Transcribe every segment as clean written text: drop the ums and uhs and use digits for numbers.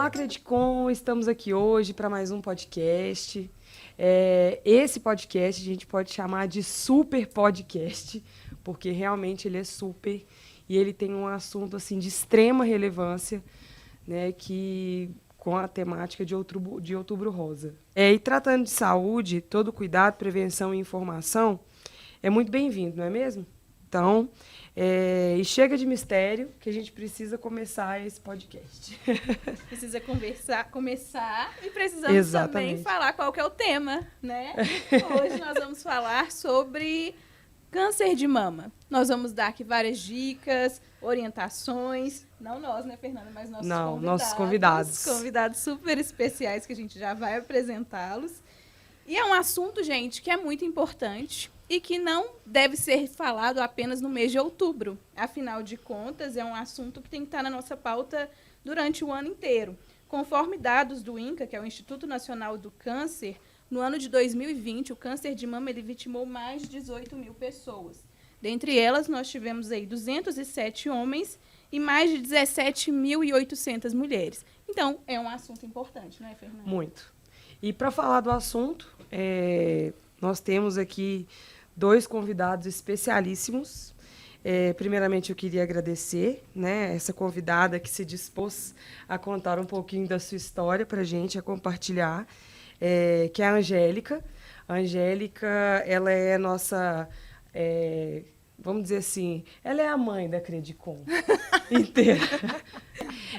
Acredicom, estamos aqui hoje para mais um podcast. Esse podcast a gente pode chamar de super podcast, porque realmente ele é super e ele tem um assunto assim de extrema relevância, né, que com a temática de Outubro Rosa. E tratando de saúde, todo cuidado, prevenção e informação é muito bem-vindo, não é mesmo? Então, e chega de mistério, que a gente precisa começar esse podcast. Precisa começar e precisamos também falar qual que é o tema, né? Hoje nós vamos falar sobre câncer de mama. Nós vamos dar aqui várias dicas, orientações. Não nós, né, Fernanda, mas nossos convidados. Convidados super especiais que a gente já vai apresentá-los. E é um assunto, gente, que é muito importante e que não deve ser falado apenas no mês de outubro. Afinal de contas, é um assunto que tem que estar na nossa pauta durante o ano inteiro. Conforme dados do INCA, que é o Instituto Nacional do Câncer, no ano de 2020, o câncer de mama ele vitimou mais de 18 mil pessoas. Dentre elas, nós tivemos aí 207 homens e mais de 17.800 mulheres. Então, é um assunto importante, não é, Fernanda? Muito. E para falar do assunto, nós temos aqui dois convidados especialíssimos. Primeiramente, eu queria agradecer, né, essa convidada que se dispôs a contar um pouquinho da sua história para a gente, a compartilhar, que é a Angélica. A Angélica, ela é nossa, vamos dizer assim, ela é a mãe da Acredicom inteira.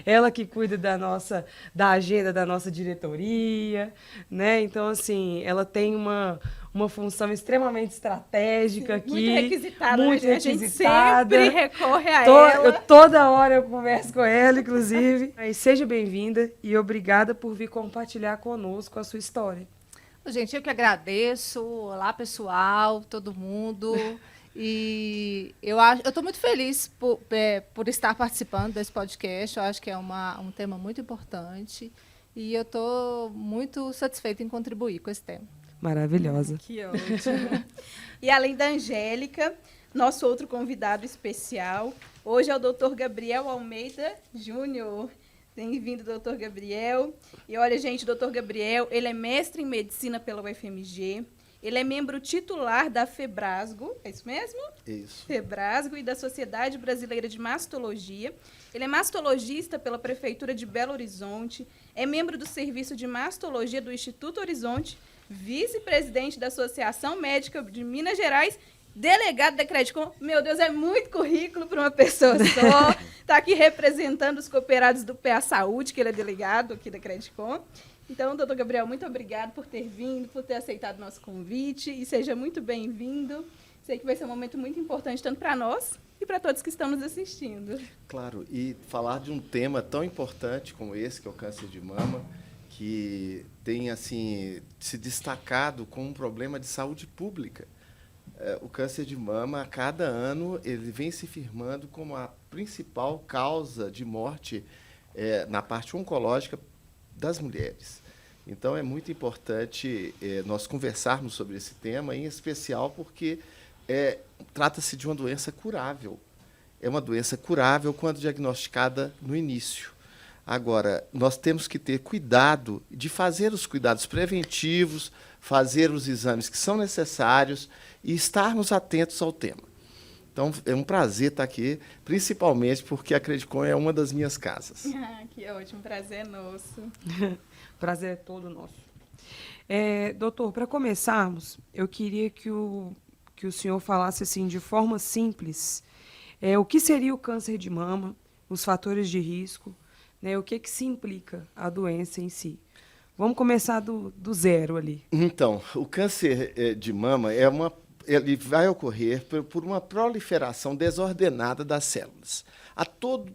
Ela que cuida da agenda da nossa diretoria, né? Então, assim, ela tem uma função extremamente estratégica aqui. Muito requisitada, muito né? requisitada. A gente sempre recorre a ela. Toda hora eu converso com ela, inclusive. Seja bem-vinda e obrigada por vir compartilhar conosco a sua história. Gente, eu que agradeço. Olá, pessoal, todo mundo. E eu estou muito feliz por estar participando desse podcast. Eu acho que é um tema muito importante e eu estou muito satisfeita em contribuir com esse tema. Maravilhosa. Que ótimo. E além da Angélica, nosso outro convidado especial, hoje é o Dr. Gabriel Almeida Júnior. Bem-vindo, doutor Gabriel. E olha, gente, o doutor Gabriel, ele é mestre em medicina pela UFMG. Ele é membro titular da FEBRASGO, é isso mesmo? Isso. FEBRASGO e da Sociedade Brasileira de Mastologia. Ele é mastologista pela Prefeitura de Belo Horizonte, é membro do Serviço de Mastologia do Instituto Horizonte, vice-presidente da Associação Médica de Minas Gerais, delegado da Acredicom. Meu Deus, é muito currículo para uma pessoa só. Está aqui representando os cooperados do PA Saúde, que ele é delegado aqui da Acredicom. Então, doutor Gabriel, muito obrigado por ter vindo, por ter aceitado o nosso convite e seja muito bem-vindo. Sei que vai ser um momento muito importante, tanto para nós e para todos que estão nos assistindo. Claro, e falar de um tema tão importante como esse, que é o câncer de mama, que tem assim, se destacado como um problema de saúde pública. O câncer de mama, a cada ano, ele vem se firmando como a principal causa de morte na parte oncológica das mulheres. Então, é muito importante nós conversarmos sobre esse tema, em especial porque trata-se de uma doença curável. É uma doença curável quando diagnosticada no início. Agora, nós temos que ter cuidado de fazer os cuidados preventivos, fazer os exames que são necessários e estarmos atentos ao tema. Então, é um prazer estar aqui, principalmente porque a Acredicom é uma das minhas casas. Que ótimo, prazer é nosso. Prazer é todo nosso. Doutor, para começarmos, eu queria que o senhor falasse assim, de forma simples, o que seria o câncer de mama, os fatores de risco, né, o que se implica a doença em si. Vamos começar do zero ali. Então, o câncer de mama ele vai ocorrer por uma proliferação desordenada das células.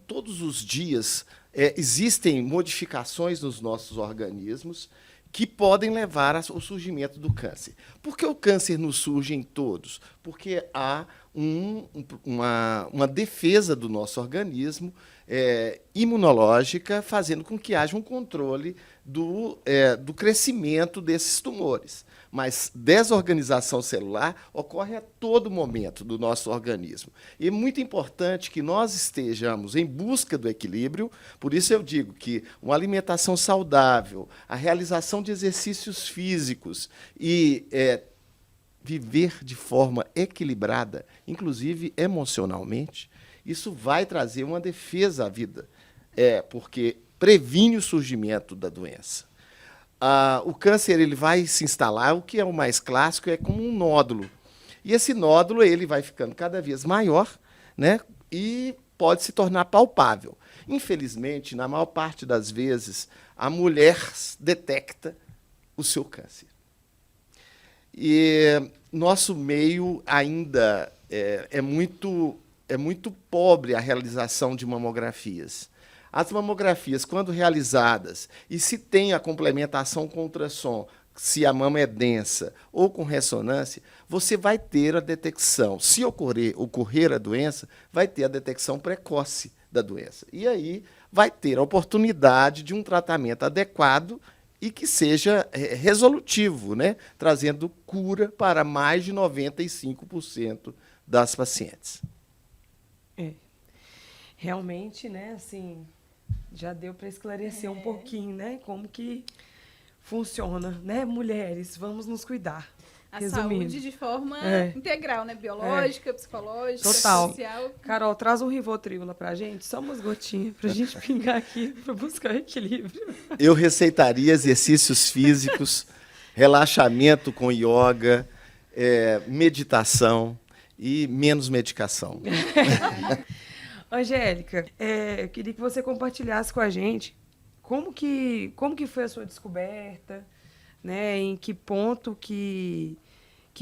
Todos os dias existem modificações nos nossos organismos que podem levar ao surgimento do câncer. Por que o câncer não surge em todos? Porque há uma defesa do nosso organismo imunológica, fazendo com que haja um controle do crescimento desses tumores. Mas desorganização celular ocorre a todo momento do nosso organismo. E é muito importante que nós estejamos em busca do equilíbrio, por isso eu digo que uma alimentação saudável, a realização de exercícios físicos e viver de forma equilibrada, inclusive emocionalmente, isso vai trazer uma defesa à vida, porque previne o surgimento da doença. O câncer ele vai se instalar, o que é o mais clássico, é como um nódulo. E esse nódulo ele vai ficando cada vez maior, né, e pode se tornar palpável. Infelizmente, na maior parte das vezes, a mulher detecta o seu câncer. E nosso meio ainda é muito pobre a realização de mamografias. As mamografias, quando realizadas, e se tem a complementação com ultrassom, se a mama é densa ou com ressonância, você vai ter a detecção. Se ocorrer a doença, vai ter a detecção precoce da doença. E aí vai ter a oportunidade de um tratamento adequado e que seja resolutivo, né? Trazendo cura para mais de 95% das pacientes. Realmente, né, assim, já deu para esclarecer um pouquinho, né, como que funciona, né, mulheres, vamos nos cuidar. A Resumindo. saúde de forma integral, né, biológica, psicológica, Total. social. Carol, traz um Rivotril lá pra gente, só umas gotinhas pra gente pingar aqui, para buscar equilíbrio. Eu receitaria exercícios físicos, relaxamento com yoga, meditação e menos medicação. Angélica, eu queria que você compartilhasse com a gente como que foi a sua descoberta, né? Em que ponto que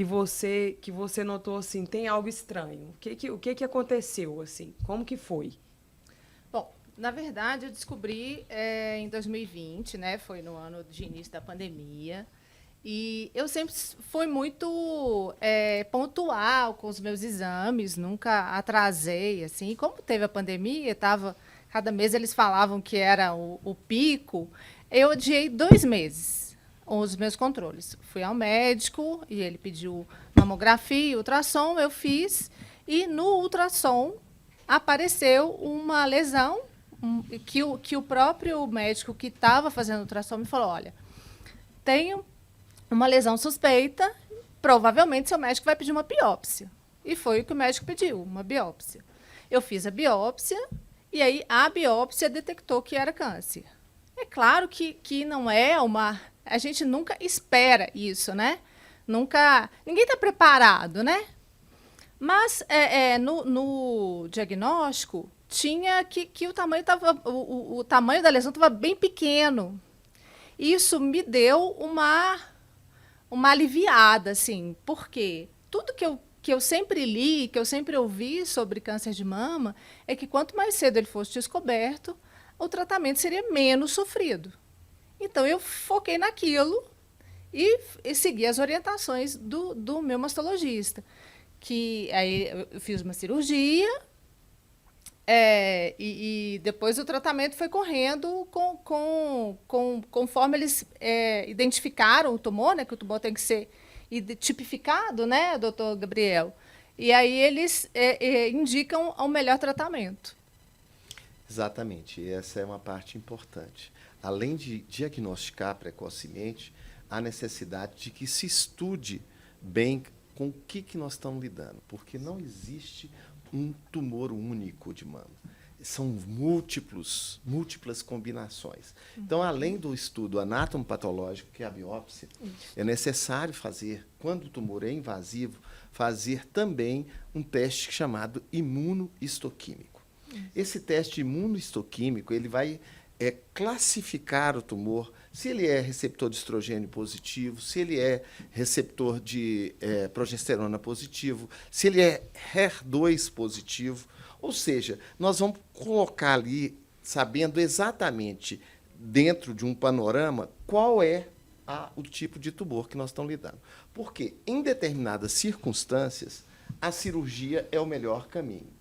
você notou assim, tem algo estranho? O que aconteceu assim? Como que foi? Bom, na verdade, eu descobri em 2020, né? Foi no ano de início da pandemia. E eu sempre fui muito pontual com os meus exames, nunca atrasei, assim. E como teve a pandemia, cada mês eles falavam que era o pico, eu adiei 2 meses os meus controles. Fui ao médico e ele pediu mamografia, ultrassom, eu fiz. E no ultrassom apareceu uma lesão que o próprio médico que estava fazendo o ultrassom me falou, olha, tenho uma lesão suspeita, provavelmente seu médico vai pedir uma biópsia. E foi o que o médico pediu, uma biópsia. Eu fiz a biópsia e aí a biópsia detectou que era câncer. É claro que não é uma... A gente nunca espera isso, né? Ninguém está preparado, né? Mas no diagnóstico tinha que o tamanho da lesão estava bem pequeno. Isso me deu uma aliviada, assim, porque tudo que eu sempre li, que eu sempre ouvi sobre câncer de mama, é que quanto mais cedo ele fosse descoberto, o tratamento seria menos sofrido. Então, eu foquei naquilo e segui as orientações do meu mastologista. Que aí eu fiz uma cirurgia e depois o tratamento foi correndo conforme eles identificaram o tumor, né, que o tumor tem que ser tipificado, né, doutor Gabriel? E aí eles indicam o melhor tratamento. Exatamente, essa é uma parte importante. Além de diagnosticar precocemente, há necessidade de que se estude bem com o que nós estamos lidando, porque não existe um tumor único de mama. São múltiplas combinações. Então, além do estudo anatomopatológico, que é a biópsia, é necessário fazer, quando o tumor é invasivo, fazer também um teste chamado imunohistoquímico. Esse teste imunohistoquímico, ele vai classificar o tumor, se ele é receptor de estrogênio positivo, se ele é receptor de progesterona positivo, se ele é HER2 positivo. Ou seja, nós vamos colocar ali, sabendo exatamente, dentro de um panorama, qual é o tipo de tumor que nós estamos lidando. Porque, em determinadas circunstâncias, a cirurgia é o melhor caminho.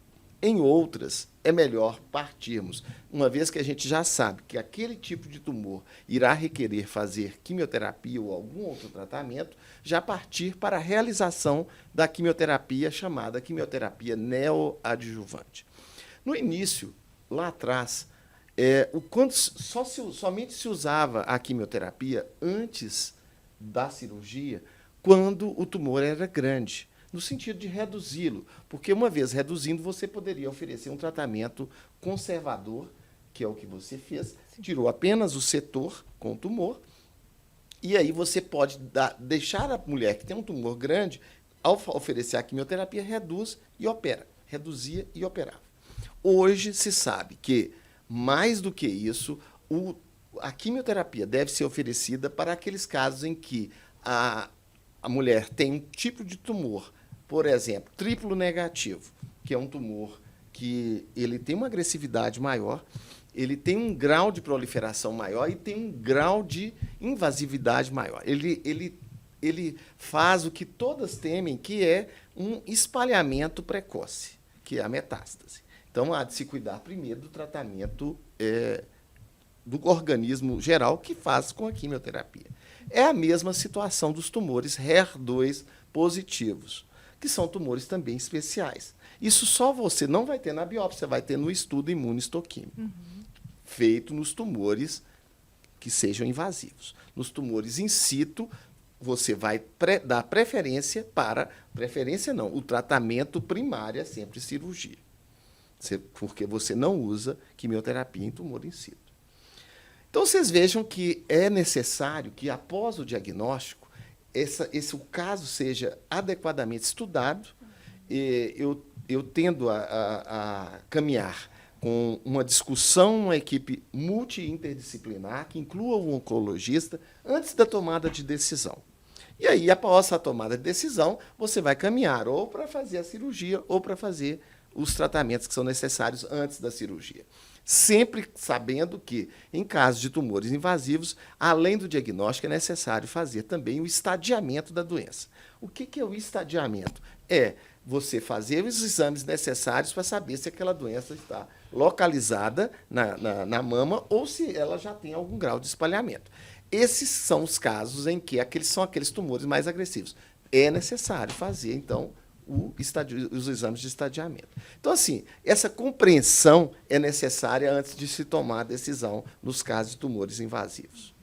Em outras, é melhor partirmos, uma vez que a gente já sabe que aquele tipo de tumor irá requerer fazer quimioterapia ou algum outro tratamento, já partir para a realização da quimioterapia chamada quimioterapia neoadjuvante. No início, lá atrás, somente se usava a quimioterapia antes da cirurgia, quando o tumor era grande, no sentido de reduzi-lo, porque uma vez reduzindo, você poderia oferecer um tratamento conservador, que é o que você fez, tirou apenas o setor com o tumor, e aí você pode deixar a mulher que tem um tumor grande, ao oferecer a quimioterapia, reduz e opera, reduzia e operava. Hoje se sabe que, mais do que isso, a quimioterapia deve ser oferecida para aqueles casos em que a mulher tem um tipo de tumor, por exemplo, triplo negativo, que é um tumor que ele tem uma agressividade maior, ele tem um grau de proliferação maior e tem um grau de invasividade maior. Ele faz o que todas temem, que é um espalhamento precoce, que é a metástase. Então, há de se cuidar primeiro do tratamento do organismo geral, que faz com a quimioterapia. É a mesma situação dos tumores HER2 positivos, que são tumores também especiais. Isso só você não vai ter na biópsia, você vai ter no estudo imunistoquímico, feito nos tumores que sejam invasivos. Nos tumores in situ, você vai dar preferência para... Preferência não, o tratamento primário é sempre cirurgia, porque você não usa quimioterapia em tumor in situ. Então, vocês vejam que é necessário que, após o diagnóstico, o caso seja adequadamente estudado. Eu tendo a caminhar com uma discussão, uma equipe multi-interdisciplinar, que inclua o oncologista, antes da tomada de decisão. E aí, após a tomada de decisão, você vai caminhar ou para fazer a cirurgia ou para fazer os tratamentos que são necessários antes da cirurgia. Sempre sabendo que, em casos de tumores invasivos, além do diagnóstico, é necessário fazer também o estadiamento da doença. O que é o estadiamento? É você fazer os exames necessários para saber se aquela doença está localizada na mama ou se ela já tem algum grau de espalhamento. Esses são os casos em que são aqueles tumores mais agressivos. É necessário fazer, então, os exames de estadiamento. Então, assim, essa compreensão é necessária antes de se tomar a decisão nos casos de tumores invasivos.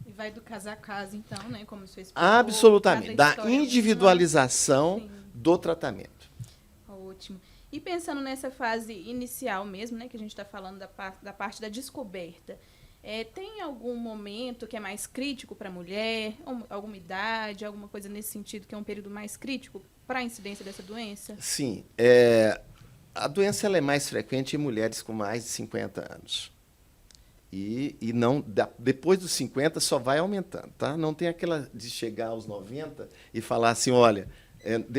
E vai do caso a caso, então, né? Como você explicou. Absolutamente. Da individualização do tratamento. Ótimo. E pensando nessa fase inicial mesmo, né? Que a gente está falando da parte da descoberta. Tem algum momento que é mais crítico para a mulher? Alguma idade, alguma coisa nesse sentido que é um período mais crítico para a incidência dessa doença? Sim. A doença ela é mais frequente em mulheres com mais de 50 anos. E não, depois dos 50 só vai aumentando. Tá? Não tem aquela de chegar aos 90 e falar assim, olha,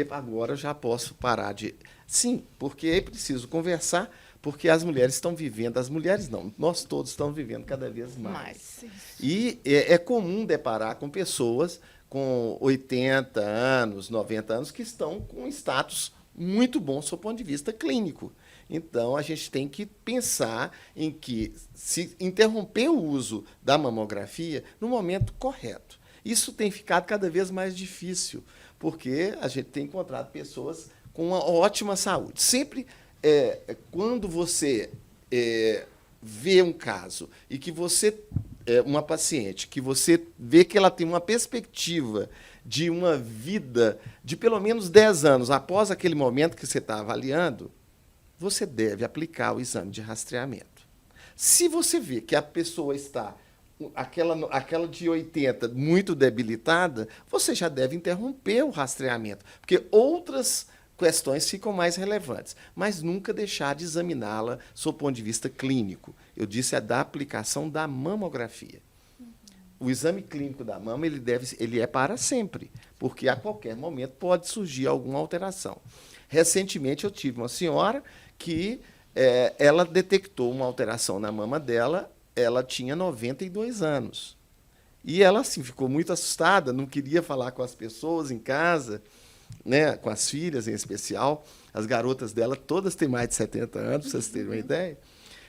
agora eu já posso parar de... Sim, porque é preciso conversar, porque as mulheres estão vivendo, as mulheres não, nós todos estamos vivendo cada vez mais. E é comum deparar com pessoas com 80 anos, 90 anos, que estão com um status muito bom do ponto de vista clínico. Então, a gente tem que pensar em que se interromper o uso da mamografia no momento correto. Isso tem ficado cada vez mais difícil, porque a gente tem encontrado pessoas com uma ótima saúde. Sempre quando você vê um caso e que você, uma paciente, que você vê que ela tem uma perspectiva de uma vida de pelo menos 10 anos após aquele momento que você está avaliando, você deve aplicar o exame de rastreamento. Se você vê que a pessoa está, aquela de 80, muito debilitada, você já deve interromper o rastreamento, porque outras questões ficam mais relevantes, mas nunca deixar de examiná-la sob o ponto de vista clínico. Eu disse da aplicação da mamografia. O exame clínico da mama ele é para sempre, porque a qualquer momento pode surgir alguma alteração. Recentemente eu tive uma senhora que ela detectou uma alteração na mama dela, ela tinha 92 anos. E ela assim, ficou muito assustada, não queria falar com as pessoas em casa. né, com as filhas em especial. As garotas dela todas têm mais de 70 anos, para vocês terem uma ideia.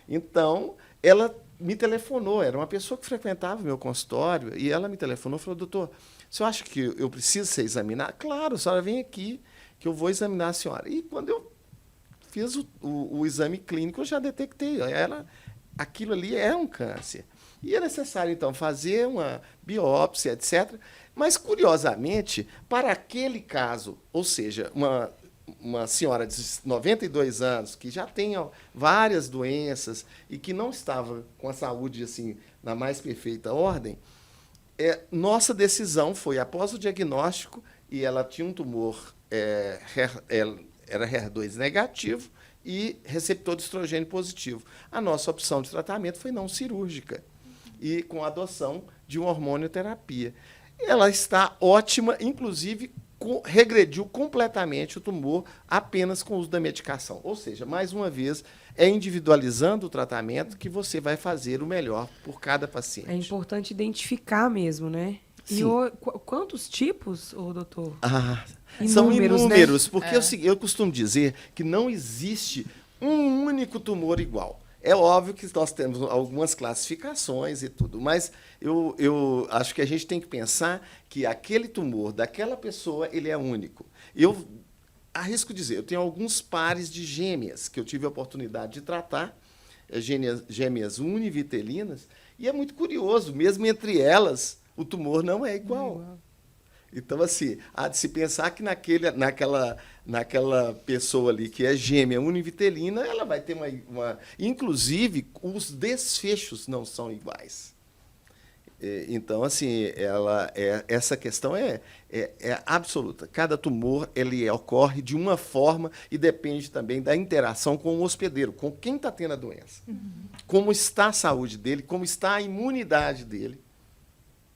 Então, ela me telefonou, era uma pessoa que frequentava o meu consultório, e ela me telefonou e falou: doutor, o senhor acha que eu preciso ser examinado? Claro, a senhora vem aqui, que eu vou examinar a senhora. E quando eu fiz o exame clínico, eu já detectei, aquilo ali é um câncer. E é necessário, então, fazer uma biópsia, etc. Mas, curiosamente, para aquele caso, ou seja, uma senhora de 92 anos, que já tem várias doenças e que não estava com a saúde assim na mais perfeita ordem, nossa decisão foi, após o diagnóstico, e ela tinha um tumor, era HER2 negativo e receptor de estrogênio positivo. A nossa opção de tratamento foi não cirúrgica e com a adoção de uma hormonioterapia. Ela está ótima, inclusive regrediu completamente o tumor apenas com o uso da medicação. Ou seja, mais uma vez, é individualizando o tratamento que você vai fazer o melhor por cada paciente. É importante identificar mesmo, né? Sim. E quantos tipos, doutor? São inúmeros, né? porque eu costumo dizer que não existe um único tumor igual. É óbvio que nós temos algumas classificações e tudo, mas eu acho que a gente tem que pensar que aquele tumor daquela pessoa ele é único. Eu arrisco dizer, eu tenho alguns pares de gêmeas que eu tive a oportunidade de tratar, gêmeas univitelinas, e é muito curioso, mesmo entre elas, o tumor não é igual. Então, assim, há de se pensar que naquela pessoa ali que é gêmea univitelina, ela vai ter uma... Inclusive, os desfechos não são iguais. Então, assim, essa questão é absoluta. Cada tumor ele ocorre de uma forma e depende também da interação com o hospedeiro, com quem está tendo a doença. Como está a saúde dele, como está a imunidade dele.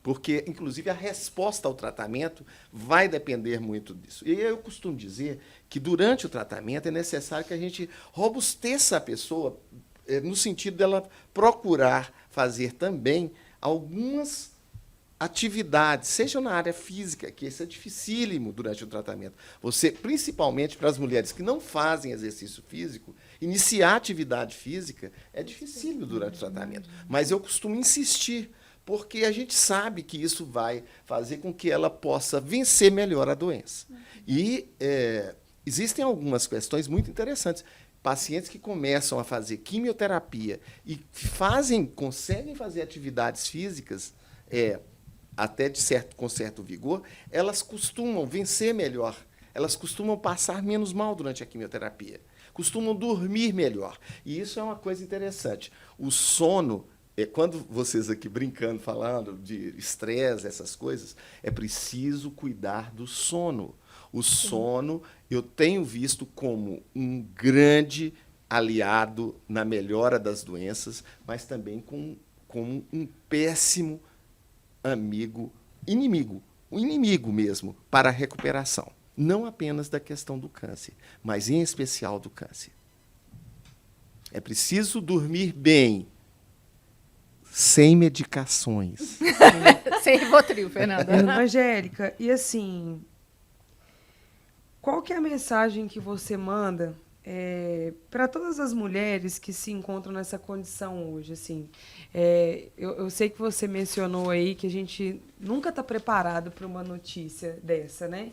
Porque, inclusive, a resposta ao tratamento vai depender muito disso. E eu costumo dizer que, durante o tratamento, é necessário que a gente robusteça a pessoa, no sentido dela procurar fazer também algumas atividades, seja na área física, que isso é dificílimo durante o tratamento. Você, principalmente para as mulheres que não fazem exercício físico, iniciar atividade física é dificílimo durante o tratamento. Mas eu costumo insistir, porque a gente sabe que isso vai fazer com que ela possa vencer melhor a doença. E existem algumas questões muito interessantes. Pacientes que começam a fazer quimioterapia e conseguem fazer atividades físicas, até com certo vigor, elas costumam vencer melhor, elas costumam passar menos mal durante a quimioterapia, costumam dormir melhor. E isso é uma coisa interessante. O sono... Quando vocês aqui brincando, falando de estresse, essas coisas, é preciso cuidar do sono. O sono eu tenho visto como um grande aliado na melhora das doenças, mas também como um péssimo inimigo mesmo para a recuperação. Não apenas da questão do câncer, mas em especial do câncer. É preciso dormir bem, sem medicações. Sem Rivotril, Fernanda. Angélica, e assim, qual que é a mensagem que você manda para todas as mulheres que se encontram nessa condição hoje? Assim, eu sei que você mencionou aí que a gente nunca está preparado para uma notícia dessa, né?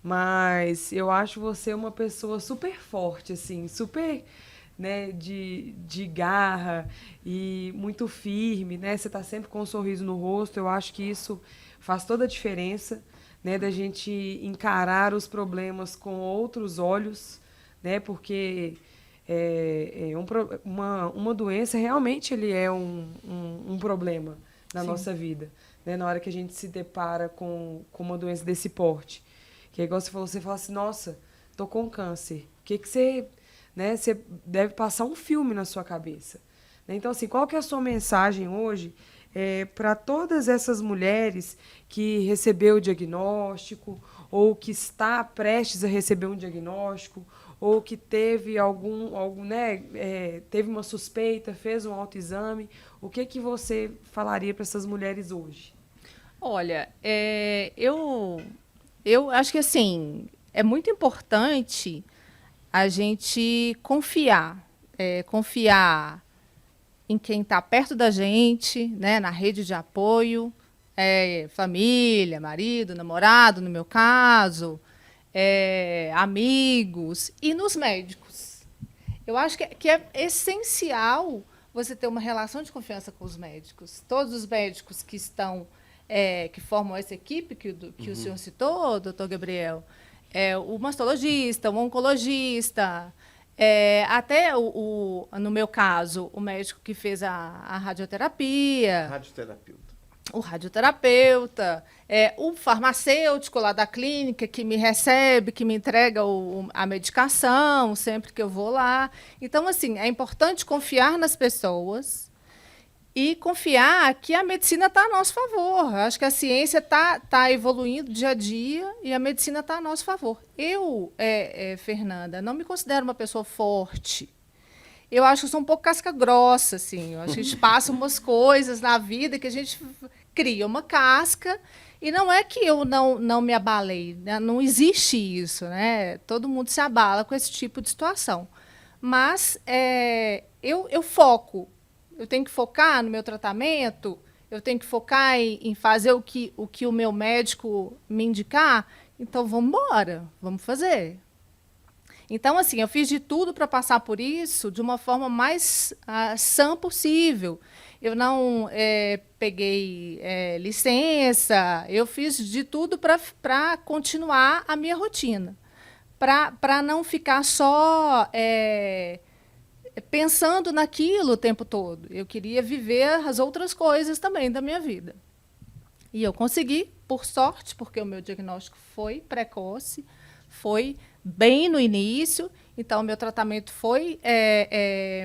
Mas eu acho você uma pessoa super forte, assim, super... né, de garra e muito firme, né? Você está sempre com um sorriso no rosto. Eu acho que isso faz toda a diferença, né, da gente encarar os problemas com outros olhos, né? Porque uma doença realmente ele é um problema na nossa vida, né? Na hora que a gente se depara com uma doença desse porte, que é igual você fala assim: nossa, tô com câncer. O que você... né, você deve passar um filme na sua cabeça. Então, assim, qual que é a sua mensagem hoje para todas essas mulheres que recebeu o diagnóstico, ou que está prestes a receber um diagnóstico, ou que teve teve uma suspeita, fez um autoexame? O que você falaria para essas mulheres hoje? Olha, eu acho que, assim, é muito importante a gente confiar em quem está perto da gente, né, na rede de apoio, família, marido, namorado, no meu caso, amigos, e nos médicos. Eu acho que é essencial você ter uma relação de confiança com os médicos. Todos os médicos que estão, que formam essa equipe que o senhor citou, doutor Gabriel, o mastologista, o oncologista, até, no meu caso, o médico que fez a radioterapia. O radioterapeuta, o farmacêutico lá da clínica que me recebe, que me entrega a medicação sempre que eu vou lá. Então, assim, é importante confiar nas pessoas e confiar que a medicina está a nosso favor. Eu acho que a ciência tá evoluindo dia a dia e a medicina está a nosso favor. Eu, Fernanda, não me considero uma pessoa forte. Eu acho que eu sou um pouco casca grossa, assim. Eu acho que a gente passa umas coisas na vida que a gente cria uma casca e não é que eu não me abalei, né? Não existe isso, né? Todo mundo se abala com esse tipo de situação. Mas eu foco. Eu tenho que focar no meu tratamento, eu tenho que focar em fazer o que o meu médico me indicar. Então, vamos embora, vamos fazer. Então, assim, eu fiz de tudo para passar por isso de uma forma mais sã possível. Eu não peguei licença, eu fiz de tudo para continuar a minha rotina, para não ficar só pensando naquilo o tempo todo. Eu queria viver as outras coisas também da minha vida. E eu consegui, por sorte, porque o meu diagnóstico foi precoce, foi bem no início, então o meu tratamento foi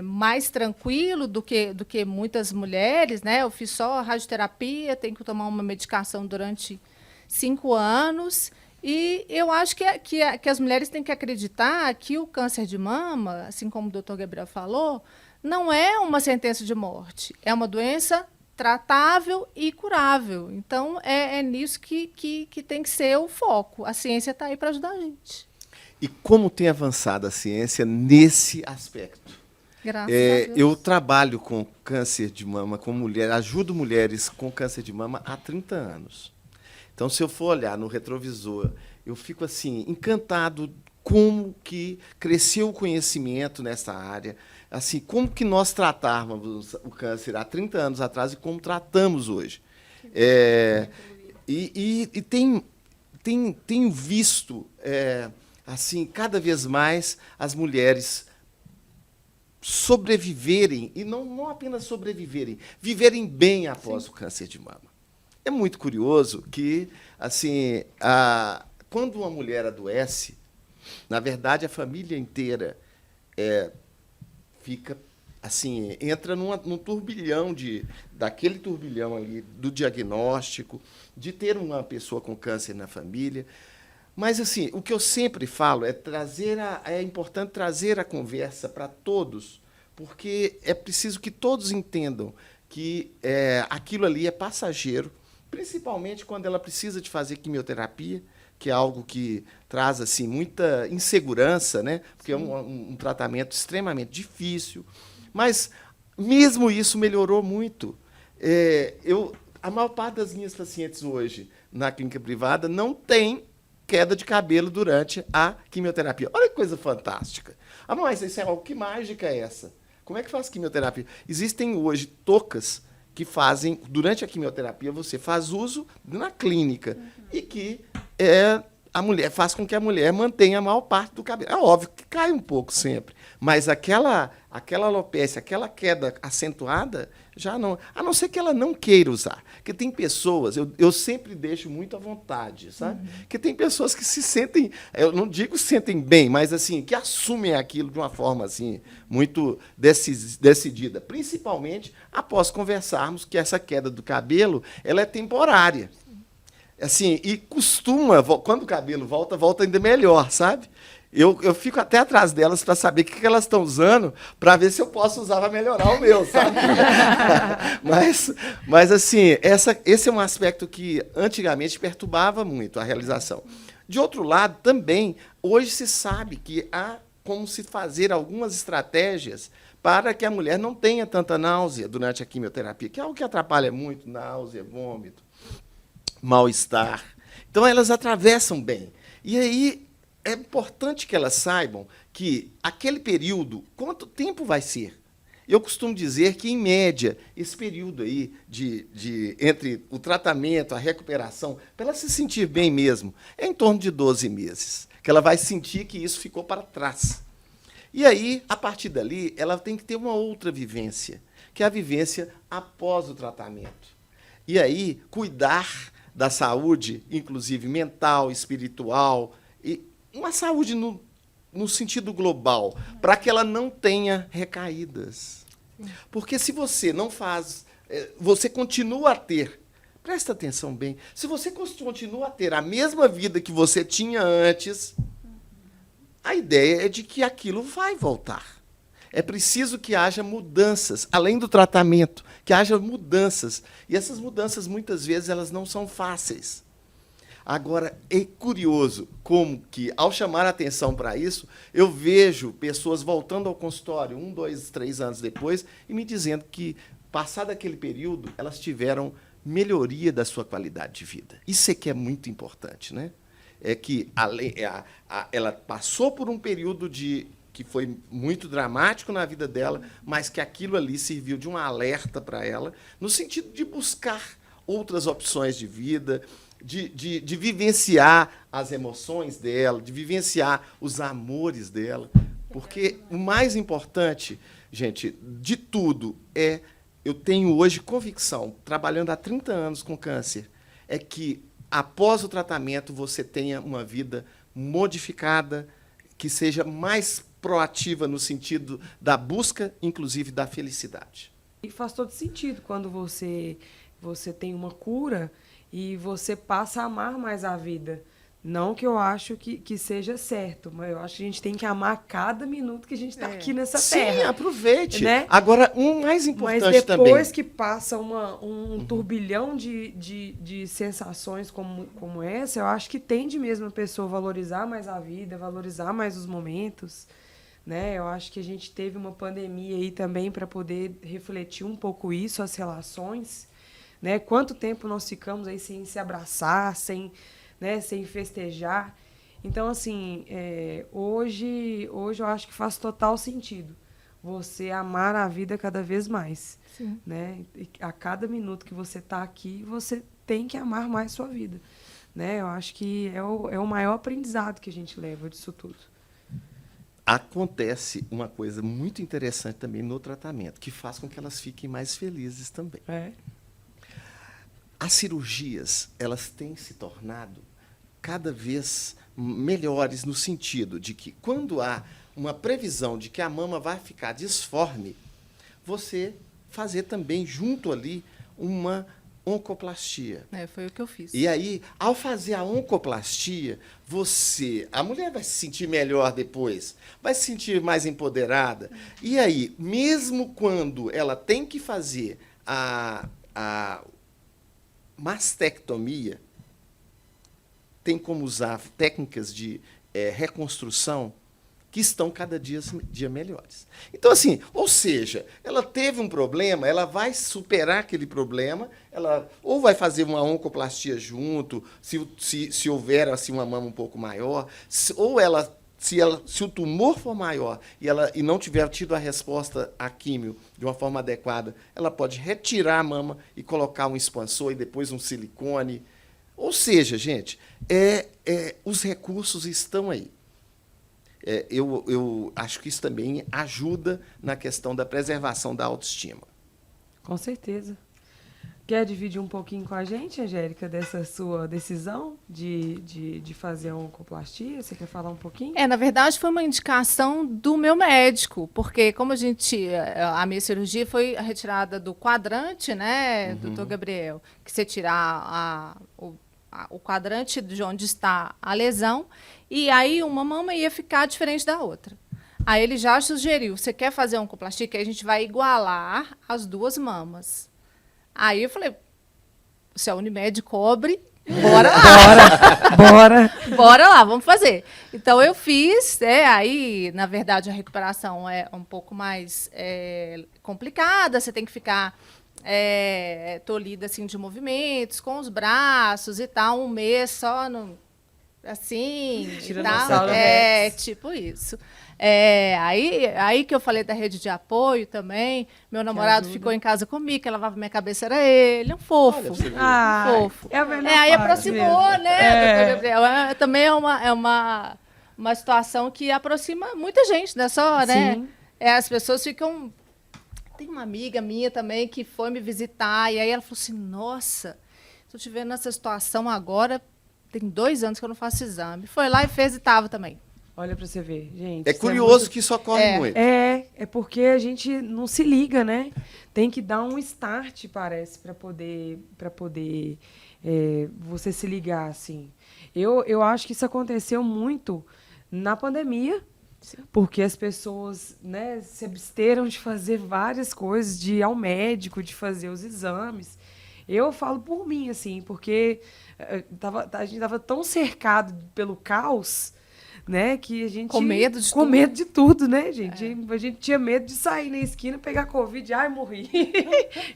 mais tranquilo do que muitas mulheres, né? Eu fiz só radioterapia, tenho que tomar uma medicação durante 5 anos, e eu acho que as mulheres têm que acreditar que o câncer de mama, assim como o doutor Gabriel falou, não é uma sentença de morte, é uma doença tratável e curável. Então, é nisso que tem que ser o foco. A ciência está aí para ajudar a gente. E como tem avançado a ciência nesse aspecto? Graças a Deus. Eu trabalho com câncer de mama, com mulheres, ajudo mulheres com câncer de mama há 30 anos. Então, se eu for olhar no retrovisor, eu fico assim encantado como que cresceu o conhecimento nessa área, assim, como que nós tratávamos o câncer há 30 anos atrás e como tratamos hoje. Tenho visto assim, cada vez mais as mulheres sobreviverem, e não apenas sobreviverem, viverem bem após o câncer de mama. É muito curioso que, assim, quando uma mulher adoece, na verdade, a família inteira fica, assim, entra num turbilhão daquele turbilhão ali do diagnóstico, de ter uma pessoa com câncer na família. Mas, assim, o que eu sempre falo é importante trazer a conversa para todos, porque é preciso que todos entendam que aquilo ali é passageiro, principalmente quando ela precisa de fazer quimioterapia, que é algo que traz assim, muita insegurança, né? Porque é um tratamento extremamente difícil. Mas, mesmo isso, melhorou muito. A maior parte das minhas pacientes hoje, na clínica privada, não tem queda de cabelo durante a quimioterapia. Olha que coisa fantástica. Mas isso que mágica é essa? Como é que faz quimioterapia? Existem hoje toucas que fazem, durante a quimioterapia, você faz uso na clínica, e que a mulher faz com que a mulher mantenha a maior parte do cabelo. É óbvio que cai um pouco sempre, mas aquela alopecia, aquela queda acentuada, já não. A não ser que ela não queira usar. Porque tem pessoas, eu sempre deixo muito à vontade, sabe? Que tem pessoas que se sentem, eu não digo se sentem bem, mas assim, que assumem aquilo de uma forma assim, muito decidida. Principalmente após conversarmos que essa queda do cabelo ela é temporária. Assim, e costuma, quando o cabelo volta ainda melhor, sabe? Eu fico até atrás delas para saber o que elas estão usando, para ver se eu posso usar para melhorar o meu, sabe? mas assim, esse é um aspecto que antigamente perturbava muito a realização. De outro lado, também, hoje se sabe que há como se fazer algumas estratégias para que a mulher não tenha tanta náusea durante a quimioterapia, que é algo que atrapalha muito, náusea, vômito, mal-estar. Então, elas atravessam bem. E aí, é importante que elas saibam que aquele período, quanto tempo vai ser? Eu costumo dizer que, em média, esse período aí entre o tratamento, a recuperação, para ela se sentir bem mesmo, é em torno de 12 meses, que ela vai sentir que isso ficou para trás. E aí, a partir dali, ela tem que ter uma outra vivência, que é a vivência após o tratamento. E aí, cuidar da saúde, inclusive mental, espiritual, e uma saúde no sentido global, para que ela não tenha recaídas. Porque se você não faz, você continua a ter, presta atenção bem, se você continua a ter a mesma vida que você tinha antes, a ideia é de que aquilo vai voltar. É preciso que haja mudanças, além do tratamento, que haja mudanças. E essas mudanças, muitas vezes, elas não são fáceis. Agora, é curioso como que, ao chamar a atenção para isso, eu vejo pessoas voltando ao consultório 1, 2, 3 anos depois e me dizendo que, passado aquele período, elas tiveram melhoria da sua qualidade de vida. Isso é que é muito importante, né? É que ela passou por um período que foi muito dramático na vida dela, mas que aquilo ali serviu de um alerta para ela, no sentido de buscar outras opções de vida, de vivenciar as emoções dela, de vivenciar os amores dela. Porque o mais importante, gente, de tudo, eu tenho hoje convicção, trabalhando há 30 anos com câncer, é que, após o tratamento, você tenha uma vida modificada, que seja mais proativa no sentido da busca, inclusive, da felicidade. E faz todo sentido quando você tem uma cura e você passa a amar mais a vida. Não que eu acho que seja certo, mas eu acho que a gente tem que amar cada minuto que a gente está aqui nessa terra. Sim, aproveite. Né? Agora, mais importante mas também... depois que passa um turbilhão de sensações como essa, eu acho que tende mesmo a pessoa valorizar mais a vida, valorizar mais os momentos. Né? Eu acho que a gente teve uma pandemia aí também para poder refletir um pouco isso, as relações. Né? Quanto tempo nós ficamos aí sem se abraçar, sem festejar. Então, assim, hoje eu acho que faz total sentido você amar a vida cada vez mais. Sim. Né? E a cada minuto que você está aqui, você tem que amar mais sua vida. Né? Eu acho que é o maior aprendizado que a gente leva disso tudo. Acontece uma coisa muito interessante também no tratamento, que faz com que elas fiquem mais felizes também. As cirurgias, elas têm se tornado cada vez melhores no sentido de que, quando há uma previsão de que a mama vai ficar disforme, você fazer também junto ali uma oncoplastia. Foi o que eu fiz. E aí, ao fazer a oncoplastia, a mulher vai se sentir melhor depois, vai se sentir mais empoderada. E aí, mesmo quando ela tem que fazer a mastectomia, tem como usar técnicas de reconstrução que estão cada dia melhores. Então, assim, ou seja, ela teve um problema, ela vai superar aquele problema, ela ou vai fazer uma oncoplastia junto, se houver assim, uma mama um pouco maior, ou se o tumor for maior e não tiver tido a resposta à químio de uma forma adequada, ela pode retirar a mama e colocar um expansor e depois um silicone. Ou seja, gente, os recursos estão aí. Eu acho que isso também ajuda na questão da preservação da autoestima. Com certeza. Quer dividir um pouquinho com a gente, Angélica, dessa sua decisão de fazer a oncoplastia? Você quer falar um pouquinho? Na verdade, foi uma indicação do meu médico, porque como a minha cirurgia foi retirada do quadrante, né, doutor Gabriel, que você tirar o quadrante de onde está a lesão, e aí uma mama ia ficar diferente da outra. Aí ele já sugeriu, você quer fazer uma oncoplastia, que a gente vai igualar as duas mamas. Aí eu falei, se a Unimed cobre, Bora lá. Bora. Bora lá, vamos fazer. Então, eu fiz, aí, na verdade, a recuperação é um pouco mais complicada, você tem que ficar tolhida, assim, de movimentos, com os braços e tal, um mês só, assim, e tal. Tipo isso. Aí que eu falei da rede de apoio também, meu namorado ficou em casa comigo, quem lavava minha cabeça era ele, um fofo. Olha, Um fofo. É a melhor Aí parte aproximou, mesmo. né, doutor Gabriel? Também é uma situação que aproxima muita gente, não é só, né? Sim. As pessoas ficam... Tem uma amiga minha também que foi me visitar, e aí ela falou assim, nossa, estou te vendo nessa situação agora, tem 2 anos que eu não faço exame. Foi lá e fez e estava também. Olha para você ver, gente. É curioso que isso ocorre muito. É porque a gente não se liga, né? Tem que dar um start, parece, para poder você se ligar, assim. Eu acho que isso aconteceu muito na pandemia, porque as pessoas, né, se absteram de fazer várias coisas, de ir ao médico, de fazer os exames. Eu falo por mim, assim, porque a gente estava tão cercado pelo caos, né, que a gente... Com medo de com tudo. medo de tudo, né, gente? A gente tinha medo de sair na esquina, pegar Covid, ai, morri.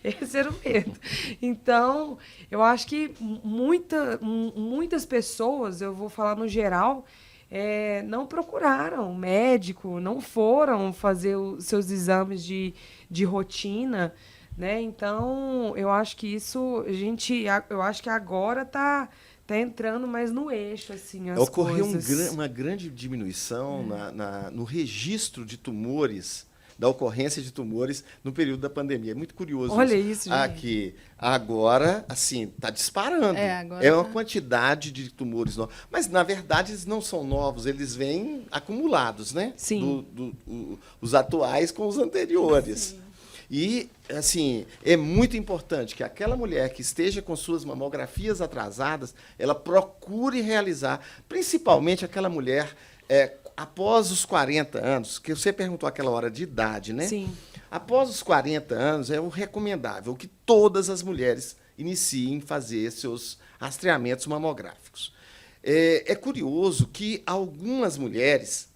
Esse era o medo. Então, eu acho que muitas pessoas, eu vou falar no geral, não procuraram médico, não foram fazer os seus exames de rotina, né? Então, eu acho que isso, eu acho que agora tá entrando mais no eixo, assim, as Ocorreu coisas. uma grande diminuição no registro de tumores, da ocorrência de tumores no período da pandemia. É muito curioso. Olha isso, gente. Aqui, agora, assim, está disparando. Agora uma quantidade de tumores novos. Mas, na verdade, eles não são novos, eles vêm acumulados, né? Sim. Os atuais com os anteriores. Sim. E, assim, é muito importante que aquela mulher que esteja com suas mamografias atrasadas, ela procure realizar, principalmente aquela mulher após os 40 anos, que você perguntou aquela hora de idade, né? Sim. Após os 40 anos, é o recomendável que todas as mulheres iniciem fazer seus rastreamentos mamográficos. É curioso que algumas mulheres...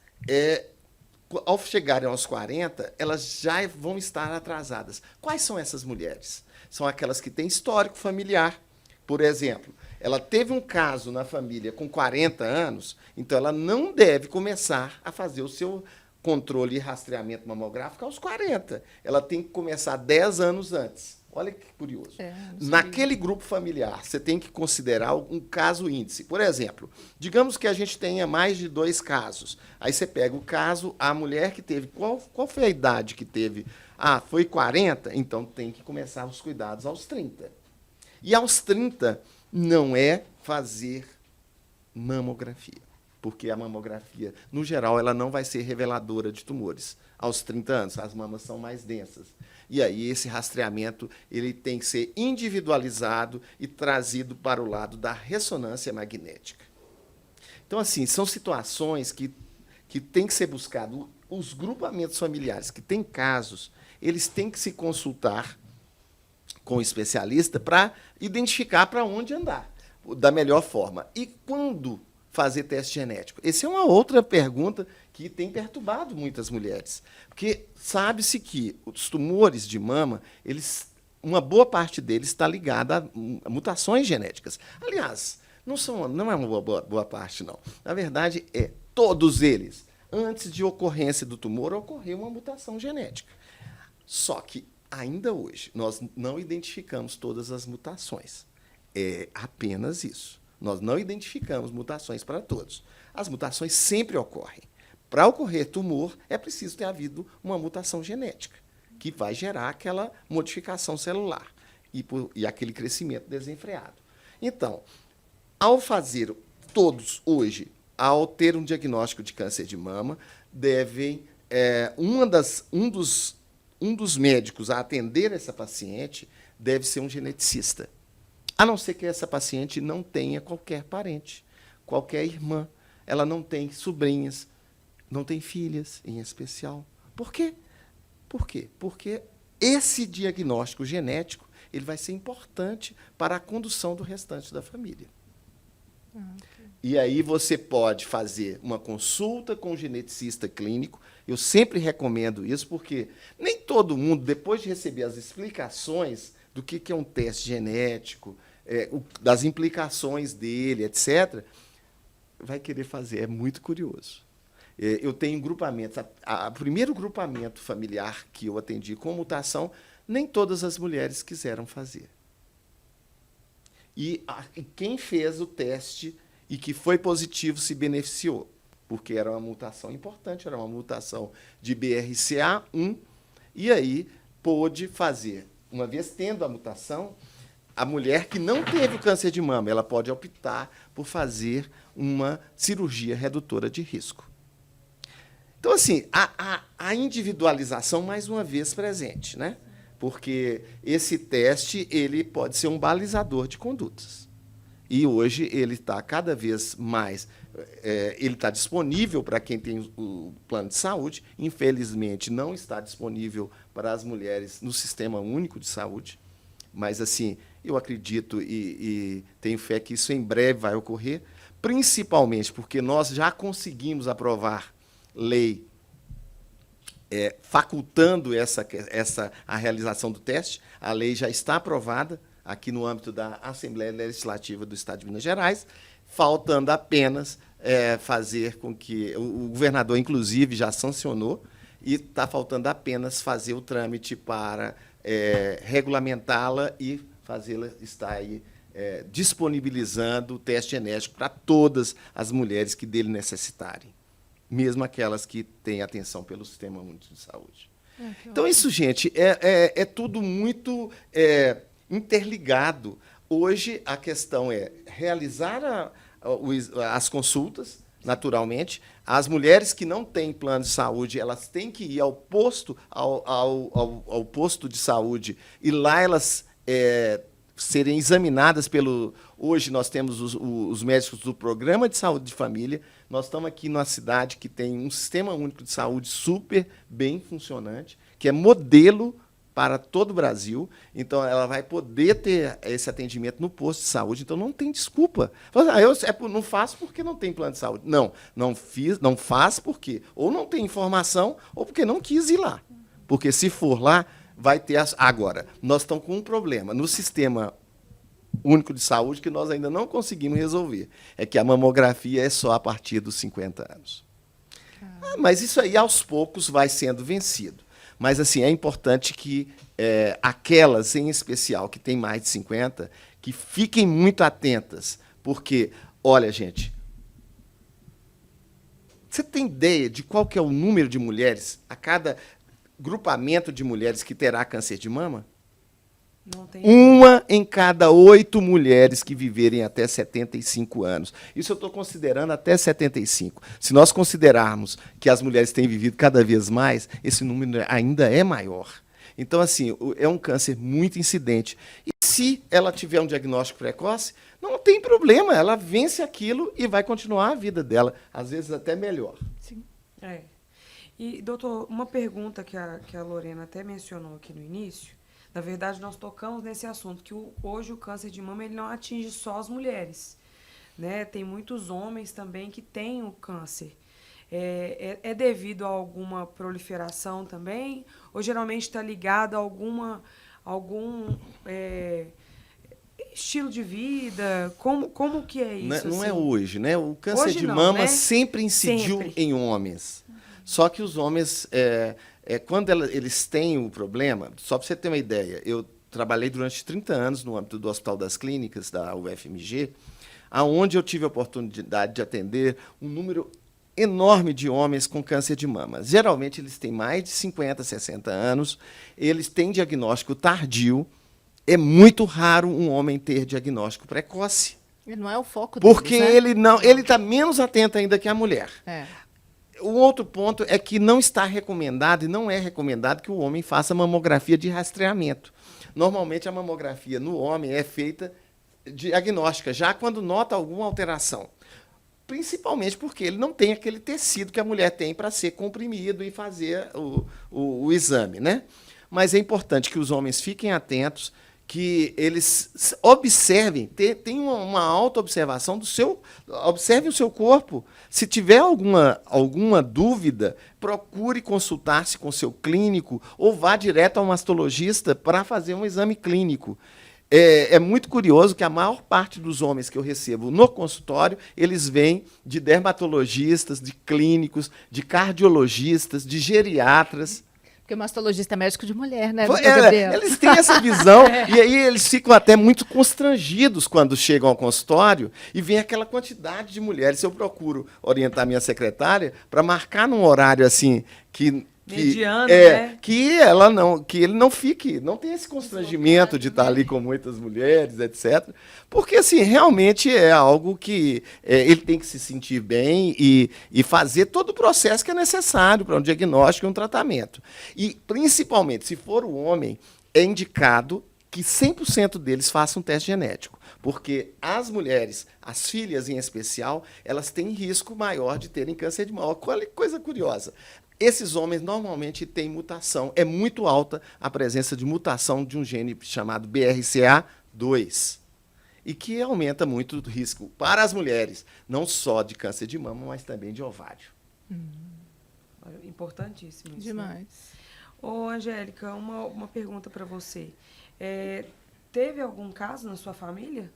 ao chegarem aos 40, elas já vão estar atrasadas. Quais são essas mulheres? São aquelas que têm histórico familiar. Por exemplo, ela teve um caso na família com 40 anos, então ela não deve começar a fazer o seu controle e rastreamento mamográfico aos 40. Ela tem que começar 10 anos antes. Olha que curioso. Naquele grupo familiar, você tem que considerar um caso índice. Por exemplo, digamos que a gente tenha mais de 2 casos. Aí você pega o caso, a mulher que teve... Qual foi a idade que teve? Foi 40? Então tem que começar os cuidados aos 30. E aos 30 não é fazer mamografia. Porque a mamografia, no geral, ela não vai ser reveladora de tumores. Aos 30 anos, as mamas são mais densas. E aí esse rastreamento ele tem que ser individualizado e trazido para o lado da ressonância magnética. Então, assim, são situações que tem que ser buscado. Os grupamentos familiares que têm casos, eles têm que se consultar com o especialista para identificar para onde andar, da melhor forma. E quando fazer teste genético? Essa é uma outra pergunta que tem perturbado muitas mulheres. Porque sabe-se que os tumores de mama, uma boa parte deles está ligada a mutações genéticas. Aliás, não é uma boa parte, não. Na verdade, todos eles. Antes de ocorrência do tumor, ocorreu uma mutação genética. Só que, ainda hoje, nós não identificamos todas as mutações. É apenas isso. Nós não identificamos mutações para todos. As mutações sempre ocorrem. Para ocorrer tumor, é preciso ter havido uma mutação genética, que vai gerar aquela modificação celular e aquele crescimento desenfreado. Então, ao fazer todos hoje, ao ter um diagnóstico de câncer de mama, devem um dos médicos a atender essa paciente deve ser um geneticista. A não ser que essa paciente não tenha qualquer parente, qualquer irmã. Ela não tem sobrinhas, não tem filhas, em especial. Por quê? Por quê? Porque esse diagnóstico genético ele vai ser importante para a condução do restante da família. E aí você pode fazer uma consulta com o geneticista clínico. Eu sempre recomendo isso, porque nem todo mundo, depois de receber as explicações do que é um teste genético, das implicações dele, etc., vai querer fazer. É muito curioso. Eu tenho grupamentos. O primeiro grupamento familiar que eu atendi com mutação, nem todas as mulheres quiseram fazer. E quem fez o teste e que foi positivo se beneficiou, porque era uma mutação importante, era uma mutação de BRCA1, e aí pôde fazer. Uma vez tendo a mutação, a mulher que não teve o câncer de mama, ela pode optar por fazer uma cirurgia redutora de risco. Então, assim, a individualização, mais uma vez, presente, né? Porque esse teste ele pode ser um balizador de condutas. E hoje ele está cada vez mais, ele está disponível para quem tem o plano de saúde. Infelizmente, não está disponível para as mulheres no Sistema Único de Saúde. Mas, assim, eu acredito e tenho fé que isso em breve vai ocorrer, principalmente porque nós já conseguimos aprovar lei facultando a realização do teste. A lei já está aprovada aqui no âmbito da Assembleia Legislativa do Estado de Minas Gerais, faltando apenas fazer com que... O governador, inclusive, já sancionou, e está faltando apenas fazer o trâmite para regulamentá-la e fazê-la estar aí disponibilizando o teste genético para todas as mulheres que dele necessitarem, mesmo aquelas que têm atenção pelo Sistema Único de Saúde. Então, isso, gente, é tudo muito interligado. Hoje, a questão é realizar as consultas, naturalmente. As mulheres que não têm plano de saúde, elas têm que ir ao posto, ao posto de saúde, e lá elas serem examinadas pelo... Hoje nós temos os médicos do Programa de Saúde de Família. Nós estamos aqui numa cidade que tem um Sistema Único de Saúde super bem funcionante, que é modelo para todo o Brasil. Então, ela vai poder ter esse atendimento no posto de saúde. Então, não tem desculpa. Eu não faço porque não tem plano de saúde. Não faz porque ou não tem informação ou porque não quis ir lá. Porque, se for lá, vai ter... Agora, nós estamos com um problema no Sistema Único de Saúde que nós ainda não conseguimos resolver. É que a mamografia é só a partir dos 50 anos. Mas isso aí, aos poucos, vai sendo vencido. Mas, assim, é importante que aquelas, em especial, que têm mais de 50, que fiquem muito atentas, porque, olha, gente, você tem ideia de qual que é o número de mulheres a cada grupamento de mulheres que terá câncer de mama? Não tem. 1 em cada 8 mulheres que viverem até 75 anos. Isso eu estou considerando até 75. Se nós considerarmos que as mulheres têm vivido cada vez mais, esse número ainda é maior. Então, assim, é um câncer muito incidente. E se ela tiver um diagnóstico precoce, não tem problema, ela vence aquilo e vai continuar a vida dela, às vezes até melhor. Sim. E, doutor, uma pergunta que a Lorena até mencionou aqui no início. Na verdade, nós tocamos nesse assunto, que hoje o câncer de mama ele não atinge só as mulheres, né? Tem muitos homens também que têm o câncer. É devido a alguma proliferação também? Ou geralmente está ligado a algum estilo de vida? Como que é isso? Não é hoje, né? O câncer de mama, né, sempre incidiu em homens. Só que os homens... quando eles têm o problema, só para você ter uma ideia, eu trabalhei durante 30 anos no âmbito do Hospital das Clínicas, da UFMG, onde eu tive a oportunidade de atender um número enorme de homens com câncer de mama. Geralmente, eles têm mais de 50, 60 anos, eles têm diagnóstico tardio. É muito raro um homem ter diagnóstico precoce. Ele não é o foco deles, porque né? ele está menos atento ainda que a mulher. O outro ponto é que não está recomendado, e não é recomendado, que o homem faça mamografia de rastreamento. Normalmente, a mamografia no homem é feita diagnóstica, já quando nota alguma alteração. Principalmente porque ele não tem aquele tecido que a mulher tem para ser comprimido e fazer o exame, né? Mas é importante que os homens fiquem atentos, que eles observem, tem uma auto-observação do seu... Observe o seu corpo. Se tiver alguma dúvida, procure consultar-se com seu clínico ou vá direto ao mastologista para fazer um exame clínico. É muito curioso que a maior parte dos homens que eu recebo no consultório, eles vêm de dermatologistas, de clínicos, de cardiologistas, de geriatras. Porque o mastologista é médico de mulher, né, Gabriel? Eles têm essa visão e aí eles ficam até muito constrangidos quando chegam ao consultório e vem aquela quantidade de mulheres. Eu procuro orientar minha secretária para marcar num horário assim mediano, né? que ele não tenha esse constrangimento de estar ali com muitas mulheres, etc. Porque, assim, realmente é algo que ele tem que se sentir bem e fazer todo o processo que é necessário para um diagnóstico e um tratamento. E, principalmente, se for o homem, é indicado que 100% deles façam um teste genético. Porque as mulheres, as filhas em especial, elas têm risco maior de terem câncer de mama. Olha que coisa curiosa. Esses homens normalmente têm mutação. É muito alta a presença de mutação de um gene chamado BRCA2, e que aumenta muito o risco para as mulheres, não só de câncer de mama, mas também de ovário. Importantíssimo isso. Demais. Né? Ô, Angélica, uma pergunta para você. Teve algum caso na sua família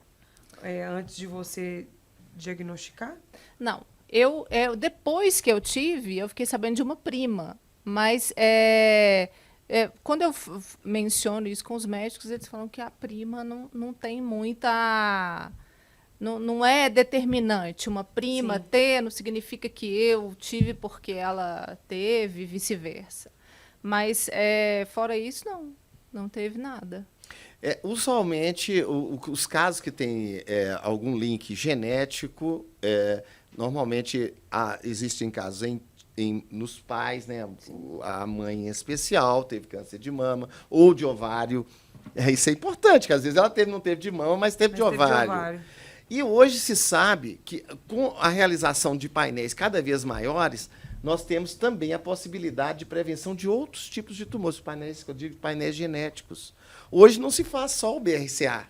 antes de você diagnosticar? Não. Depois que eu tive, eu fiquei sabendo de uma prima. Mas quando eu menciono isso com os médicos, eles falam que a prima não tem muita... Não é determinante. Uma prima ter não significa que eu tive porque ela teve, vice-versa. Mas, fora isso, não teve nada. Usualmente, os casos que têm algum link genético... Normalmente, existem casos nos pais, né? A mãe em especial teve câncer de mama ou de ovário. Isso é importante, que às vezes ela não teve de mama, mas teve de ovário. E hoje se sabe que, com a realização de painéis cada vez maiores, nós temos também a possibilidade de prevenção de outros tipos de tumores, painéis, que eu digo painéis genéticos. Hoje não se faz só o BRCA,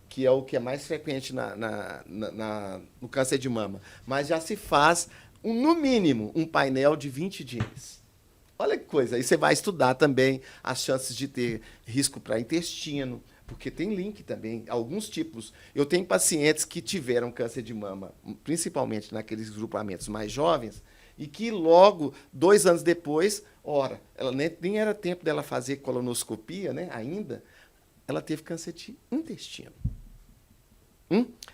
que é o que é mais frequente no câncer de mama, mas já se faz, no mínimo, um painel de 20 genes. Olha que coisa, aí você vai estudar também as chances de ter risco para intestino, porque tem link também, alguns tipos. Eu tenho pacientes que tiveram câncer de mama, principalmente naqueles grupamentos mais jovens, e que logo, 2 anos depois, ela nem era tempo dela fazer colonoscopia, né, ainda, ela teve câncer de intestino.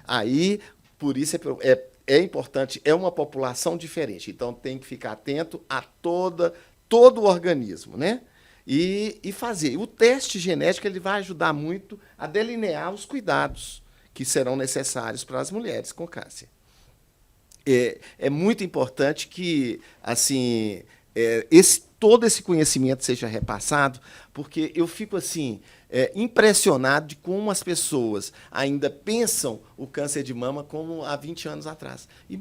Aí, por isso é importante, é uma população diferente, então tem que ficar atento a todo o organismo, né? E fazer. O teste genético ele vai ajudar muito a delinear os cuidados que serão necessários para as mulheres com câncer. É muito importante que assim, todo esse conhecimento seja repassado, porque eu fico assim impressionado de como as pessoas ainda pensam o câncer de mama como há 20 anos atrás. E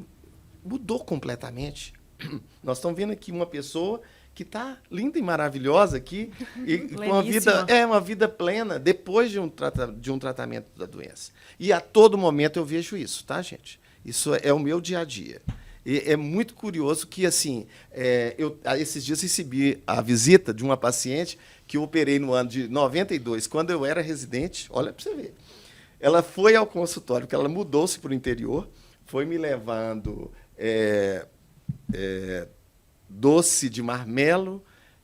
mudou completamente. Nós estamos vendo aqui uma pessoa que está linda e maravilhosa aqui, e com uma vida plena depois de um tratamento da doença. E a todo momento eu vejo isso, tá, gente? Isso é o meu dia a dia. E é muito curioso que, assim, eu esses dias recebi a visita de uma paciente que eu operei no ano de 92, quando eu era residente. Olha para você ver. Ela foi ao consultório, porque ela mudou-se para o interior, foi me levando doce de marmelo,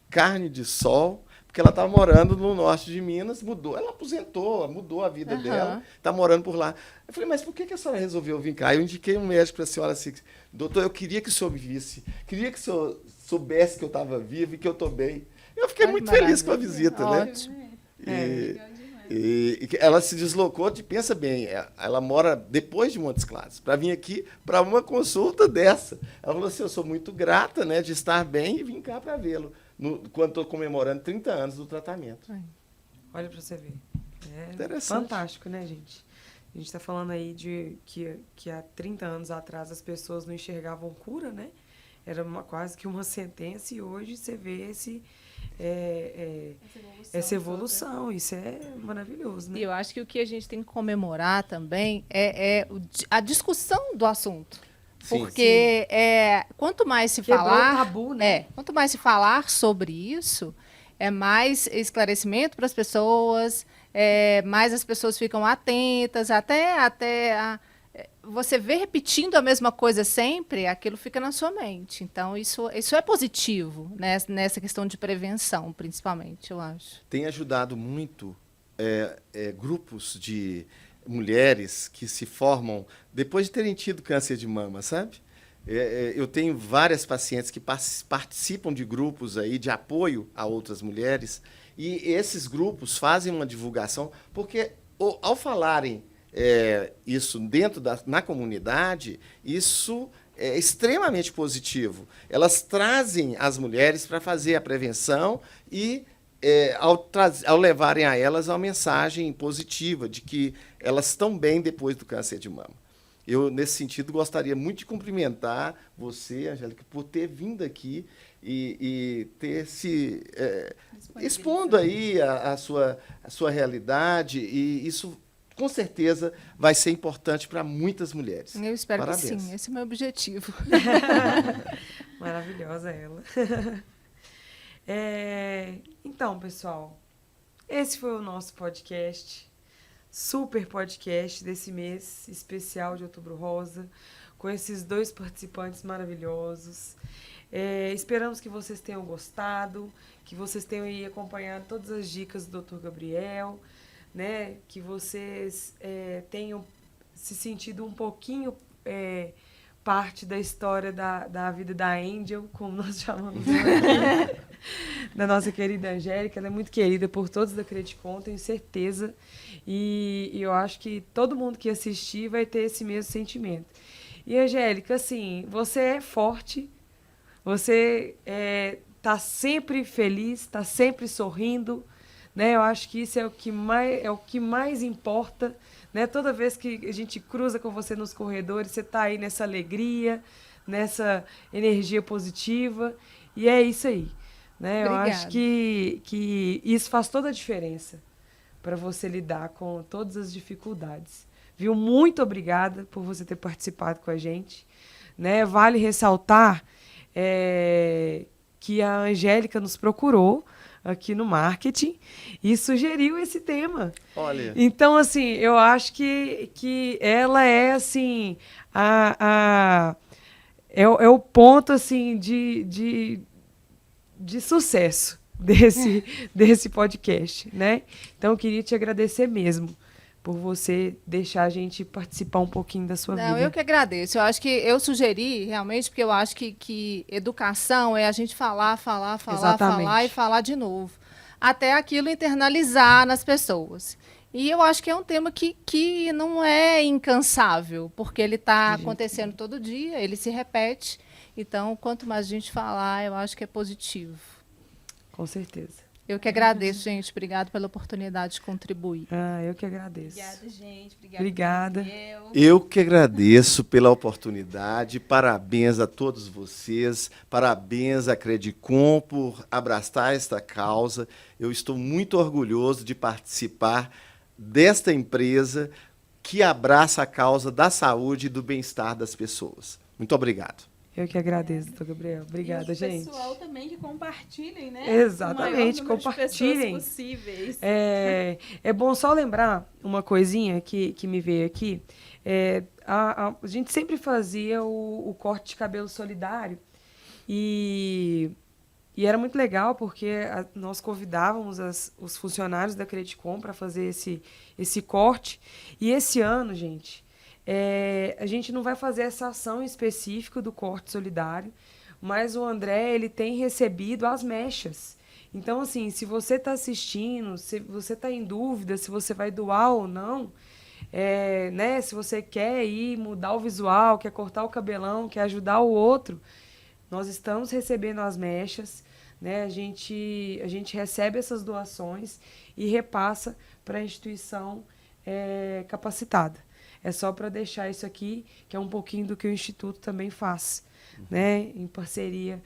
carne de sol, porque ela estava morando no norte de Minas, ela aposentou, mudou a vida dela, está morando por lá. Eu falei, mas por que a senhora resolveu vir cá? Eu indiquei um médico para a senhora assim, doutor, eu queria que o senhor me visse, queria que o senhor soubesse que eu estava vivo e que eu estou bem. Eu fiquei muito feliz com a visita, ótimo, né? E ela se deslocou, pensa bem, ela mora depois de Montes Claros, para vir aqui para uma consulta dessa. Ela falou assim, eu sou muito grata, né, de estar bem e vim cá para vê-lo, quando estou comemorando 30 anos do tratamento. Olha para você ver. Fantástico, né, gente? A gente está falando aí de que há 30 anos atrás as pessoas não enxergavam cura, né? Era quase que uma sentença, e hoje você vê essa evolução. Isso é maravilhoso, né? E eu acho que o que a gente tem que comemorar também a discussão do assunto. Sim, Porque quanto mais se Quebrou falar, o tabu, né? quanto mais se falar sobre isso, é mais esclarecimento para as pessoas, mais as pessoas ficam atentas, você vê repetindo a mesma coisa sempre, aquilo fica na sua mente. Então, isso é positivo, né? Nessa questão de prevenção, principalmente, eu acho. Tem ajudado muito grupos de mulheres que se formam depois de terem tido câncer de mama, sabe? Eu tenho várias pacientes que participam de grupos aí de apoio a outras mulheres, e esses grupos fazem uma divulgação, porque ao falarem isso na comunidade, isso é extremamente positivo. Elas trazem as mulheres para fazer a prevenção e ao levarem a elas uma mensagem positiva de que elas estão bem depois do câncer de mama. Eu, nesse sentido, gostaria muito de cumprimentar você, Angélica, por ter vindo aqui e ter se expondo aí a sua realidade, e isso, com certeza, vai ser importante para muitas mulheres. Eu espero Parabéns. que sim, esse é o meu objetivo. Maravilhosa ela. Então, pessoal, esse foi o nosso podcast, super podcast desse mês especial de Outubro Rosa, com esses 2 participantes maravilhosos. Esperamos que vocês tenham gostado, que vocês tenham aí acompanhado todas as dicas do Dr. Gabriel, né? Que vocês tenham se sentido um pouquinho parte da história da vida da Angel, como nós chamamos ela aqui, da nossa querida Angélica. Ela é muito querida por todos da Credicom, tenho certeza. E eu acho que todo mundo que assistir vai ter esse mesmo sentimento. E, Angélica, assim, você é forte, você tá sempre feliz, está sempre sorrindo, né? Eu acho que isso é o que mais importa, né? Toda vez que a gente cruza com você nos corredores, você está aí nessa alegria, nessa energia positiva, e é isso aí, né? Eu acho que isso faz toda a diferença para você lidar com todas as dificuldades. Viu? Muito obrigada por você ter participado com a gente, né? Vale ressaltar que a Angélica nos procurou aqui no marketing e sugeriu esse tema. Olha. Então, assim, eu acho que ela é, assim, é o ponto, assim, de sucesso desse podcast, né? Então, eu queria te agradecer mesmo por você deixar a gente participar um pouquinho da sua vida. Não, eu que agradeço. Eu acho que eu sugeri, realmente, porque eu acho que educação é a gente falar e falar de novo, até aquilo internalizar nas pessoas. E eu acho que é um tema que não é incansável, porque ele está acontecendo todo dia, ele se repete. Então, quanto mais a gente falar, eu acho que é positivo. Com certeza. Eu que agradeço, gente. Obrigada pela oportunidade de contribuir. Eu que agradeço. Obrigada, gente. Obrigada. Eu que agradeço pela oportunidade. Parabéns a todos vocês. Parabéns à Credicom por abraçar esta causa. Eu estou muito orgulhoso de participar desta empresa que abraça a causa da saúde e do bem-estar das pessoas. Muito obrigado. Eu que agradeço, doutor Gabriel. Obrigada, gente. E o pessoal também que compartilhem, né? Exatamente, compartilhem. Possíveis. É bom só lembrar uma coisinha que me veio aqui. A gente sempre fazia o corte de cabelo solidário e era muito legal porque nós convidávamos os funcionários da Credicom para fazer esse corte. E esse ano, gente, a gente não vai fazer essa ação específica do corte solidário, mas o André ele tem recebido as mechas. Então, assim, se você está assistindo, se você está em dúvida se você vai doar ou não, né, se você quer ir mudar o visual, quer cortar o cabelão, quer ajudar o outro, nós estamos recebendo as mechas, né? A gente recebe essas doações e repassa para a instituição capacitada. É só para deixar isso aqui, que é um pouquinho do que o Instituto também faz, né? Em parceria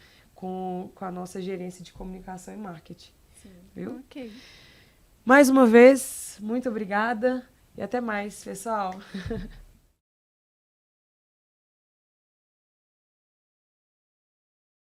com a nossa gerência de comunicação e marketing. Sim. Viu? Ok. Mais uma vez, muito obrigada e até mais, pessoal.